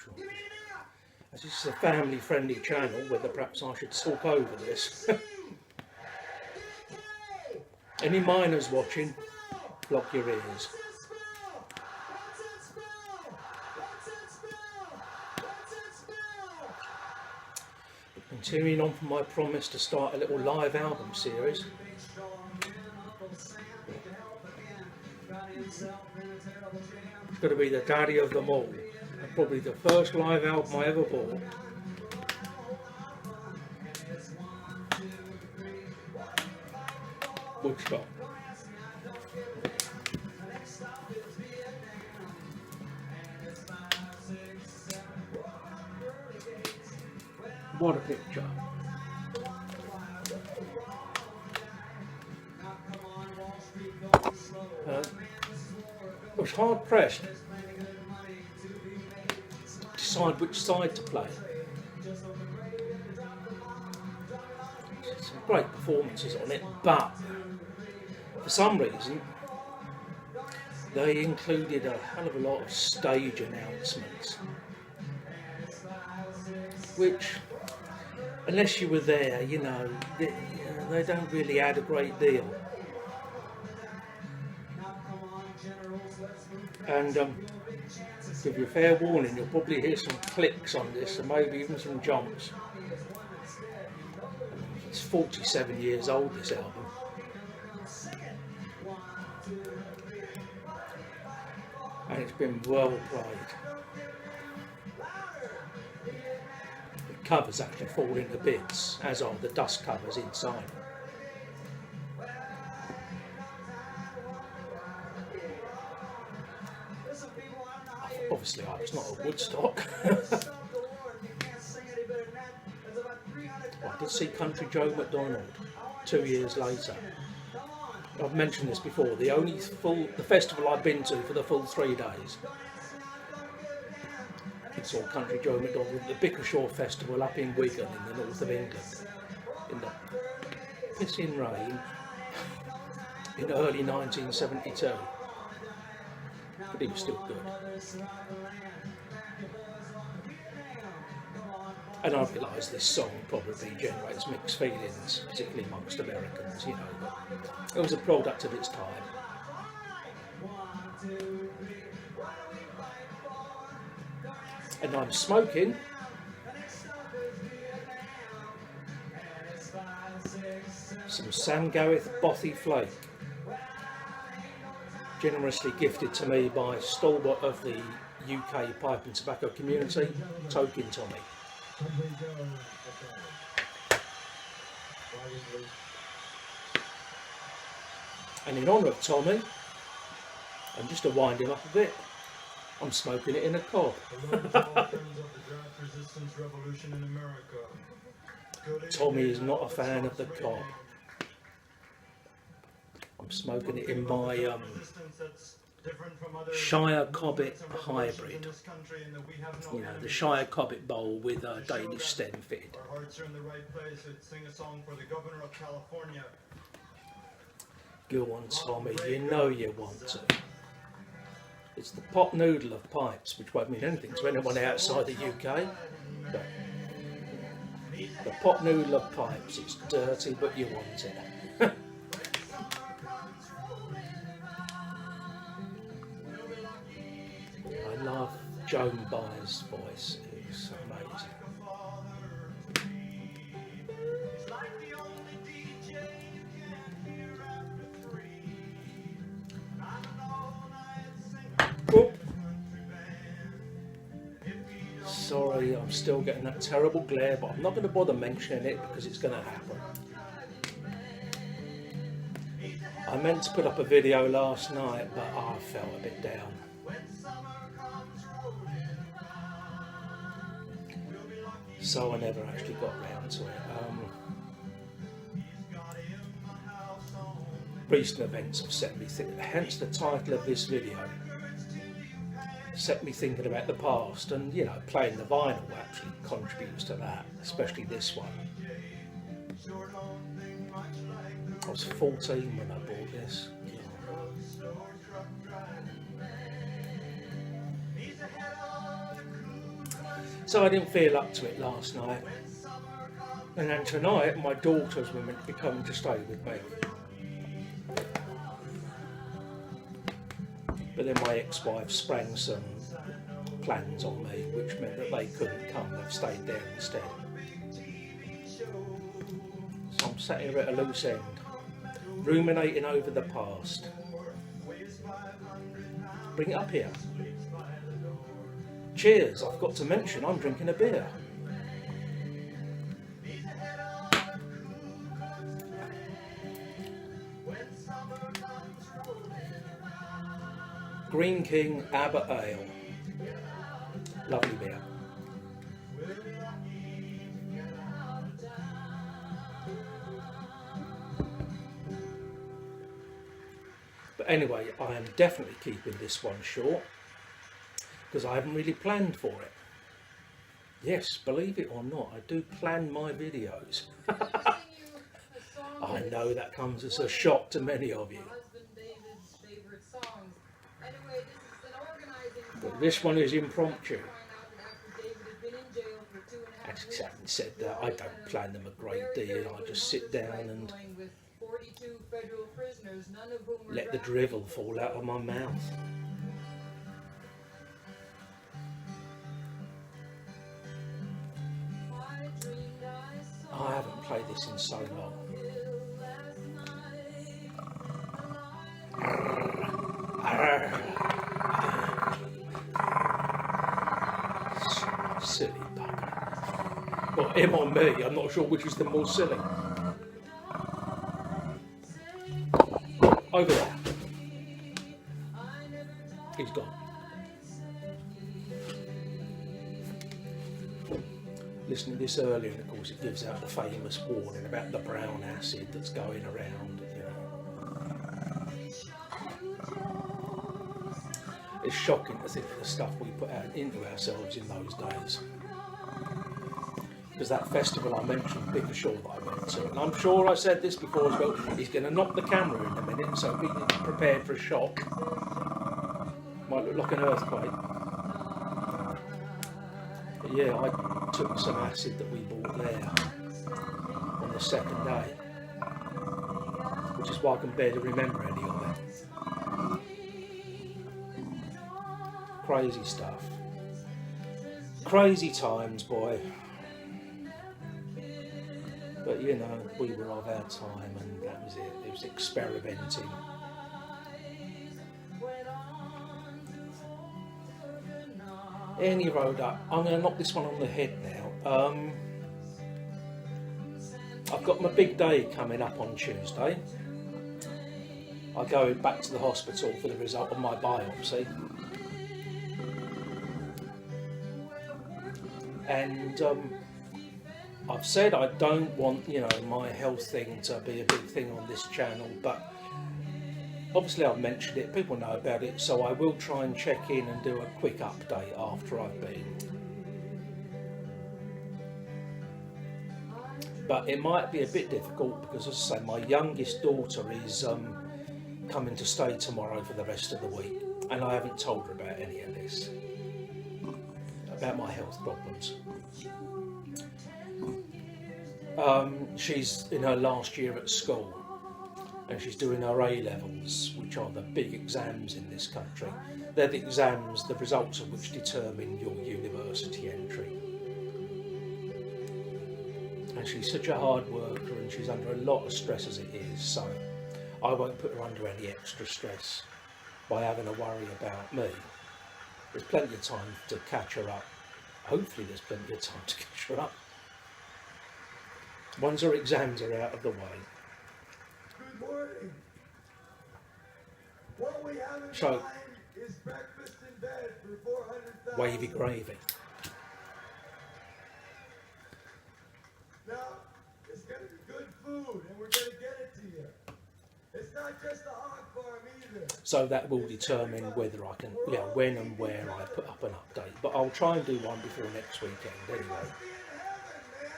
emotional. As this is a family-friendly channel, whether perhaps I should talk over this. Any minors watching, block your ears. Continuing on from my promise to start a little live album series. It's got to be the daddy of them all, and probably the first live album I ever bought. Woodstock. What a picture. I was hard pressed to decide which side to play. Some great performances on it, but for some reason they included a hell of a lot of stage announcements, which, unless you were there, you know, they don't really add a great deal. And give you a fair warning, you'll probably hear some clicks on this, and maybe even some jumps. It's 47 years old, this album. And it's been well played. The covers actually fall into bits, as are the dust covers inside. Obviously, I was not at Woodstock. I did see Country Joe McDonald 2 years later. I've mentioned this before. The festival I've been to for the full 3 days. I saw Country Joe McDonald at the Bickershaw Festival up in Wigan in the north of England in the pissing rain in early 1972. But he was still good. And I realise this song probably generates mixed feelings, particularly amongst Americans, you know, but it was a product of its time. And I'm smoking some Sam Gareth Bothy Flake, generously gifted to me by stalwart of the UK pipe and tobacco community, Token Tommy. And in honour of Tommy, and just to wind him up a bit, I'm smoking it in a cob. Tommy is not a fan of the cob. I'm smoking it in my Shire Cobbett hybrid. You know, the Shire Cobbett bowl with a Danish stem fitted. Our hearts are in the right place. Let's sing a song for the Governor of California. Go on, Tommy, you know you want to. It's the pot noodle of pipes, which won't mean anything to anyone outside the UK. But the pot noodle of pipes, it's dirty, but you want it. I love Joan Baez's voice, it's amazing. Oh. Sorry, I'm still getting that terrible glare, but I'm not going to bother mentioning it because it's going to happen. I meant to put up a video last night, but I felt a bit down. So I never actually got round to it. Recent events have set me thinking, hence the title of this video, set me thinking about the past, and you know, playing the vinyl actually contributes to that, especially this one. I was 14 when I bought this. So I didn't feel up to it last night. And then tonight, my daughters were meant to be coming to stay with me. But then my ex-wife sprang some plans on me, which meant that they couldn't come. They've stayed there instead. So I'm sat here at a loose end, ruminating over the past. Bring it up here. Cheers, I've got to mention I'm drinking a beer. Green King Abbott Ale. Lovely beer. But anyway, I am definitely keeping this one short because I haven't really planned for it. Yes, believe it or not, I do plan my videos. I know that comes as a shock to many of you. But this one is impromptu. As having said that, I don't plan them a great deal. I just sit down and let the drivel fall out of my mouth. I haven't played this in so long. Silly bugger. Well, him or me, I'm not sure which is the more silly. Over there. He's gone. Listening to this earlier, and of course it gives out the famous warning about the brown acid that's going around, you know. It's shocking to think of the stuff we put out into ourselves in those days. Because that festival I mentioned, Big Shore, that I went to, and I'm sure I said this before as well, he's going to knock the camera in a minute, so be prepared for a shock. Might look like an earthquake. But yeah, I took some acid that we bought there on the second day, which is why I can barely remember any of it. Crazy stuff. Crazy times, boy. But you know, we were of our time and that was it. It was experimenting. Any road up. I'm going to knock this one on the head now. I've got my big day coming up on Tuesday. I go back to the hospital for the result of my biopsy. And I've said I don't want, you know, my health thing to be a big thing on this channel, but obviously I've mentioned it, people know about it, so I will try and check in and do a quick update after I've been. But it might be a bit difficult because, as I say, my youngest daughter is coming to stay tomorrow for the rest of the week, and I haven't told her about any of this, about my health problems. She's in her last year at school and she's doing her A-levels, which are the big exams in this country. They're the exams, the results of which determine your university entry. And she's such a hard worker and she's under a lot of stress as it is, so I won't put her under any extra stress by having to worry about me. There's plenty of time to catch her up. Hopefully there's plenty of time to catch her up. Once her exams are out of the way. Good morning. What we have in So, mind is breakfast in bed for 400,000. wavy gravy. Now, it's going to be good food, and we're going to get it to you. It's not just a hog farm either. So that will determine whether I can, you know, when and where I put up an update. But I'll try and do one before next weekend anyway. Must be in heaven, man.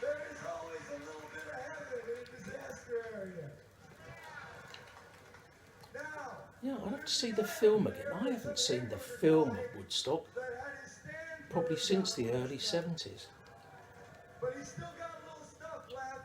There is always a little bit of heaven in a disaster area. Now, Yeah, I'd have to see the film again. I haven't seen the film of Woodstock probably since the early 70s. But he's still got a little stuff left.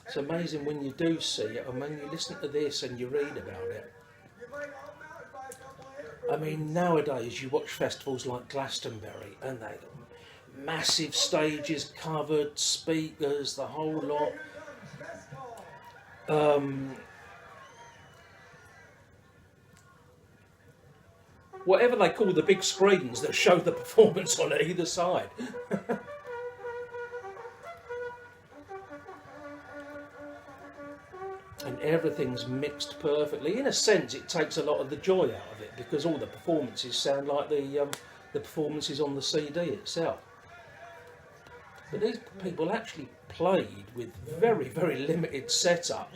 It's amazing when you do see it, and when you listen to this and you read about it. You might help him out and buy a couple of I mean, nowadays you watch festivals like Glastonbury, and they got massive stages covered, speakers, the whole lot. Here comes mess call. Whatever they call the big screens that show the performance on either side. And everything's mixed perfectly. In a sense, it takes a lot of the joy out of it, because all the performances sound like the performances on the CD itself. But these people actually played with very, very limited setup,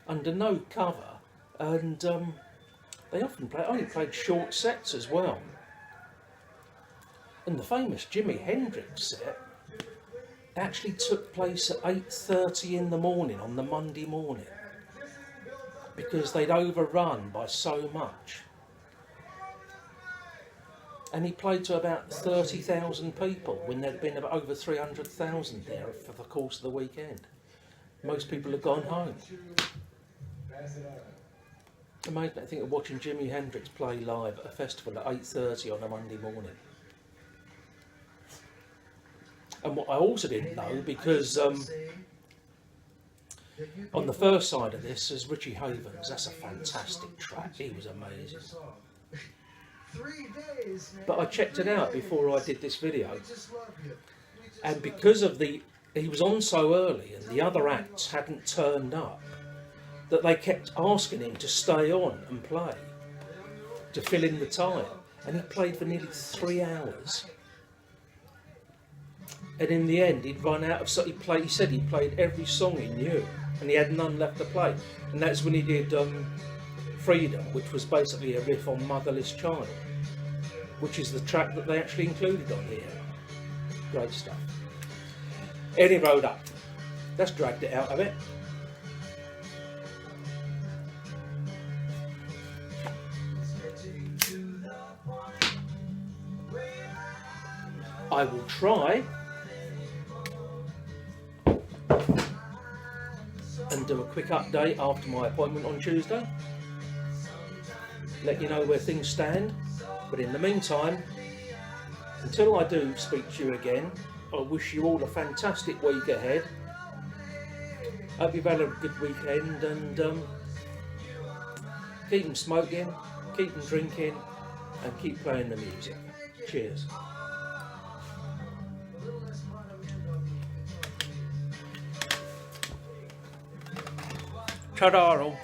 under no cover, and they often only played short sets as well. And the famous Jimi Hendrix set actually took place at 8:30 in the morning on the Monday morning, because they'd overrun by so much. And he played to about 30,000 people when there'd been over 300,000 there for the course of the weekend. Most people had gone home. Amazing, I think, of watching Jimi Hendrix play live at a festival at 8:30 on a Monday morning. And what I also didn't know, because on the first side of this is Richie Havens. That's a fantastic track. He was amazing. But I checked it out before I did this video, and because of he was on so early and the other acts hadn't turned up, that they kept asking him to stay on and play to fill in the time, and he played for nearly 3 hours. And in the end, he'd run out of so he said he played every song he knew, and he had none left to play. And that's when he did Freedom, which was basically a riff on Motherless Child, which is the track that they actually included on here. Great stuff. Any road up. That's dragged it out of it. I will try and do a quick update after my appointment on Tuesday. Let you know where things stand. But in the meantime, until I do speak to you again, I wish you all a fantastic week ahead. Hope you've had a good weekend, and keep them smoking, keep them drinking, and keep playing the music. Cheers. Ta-da all.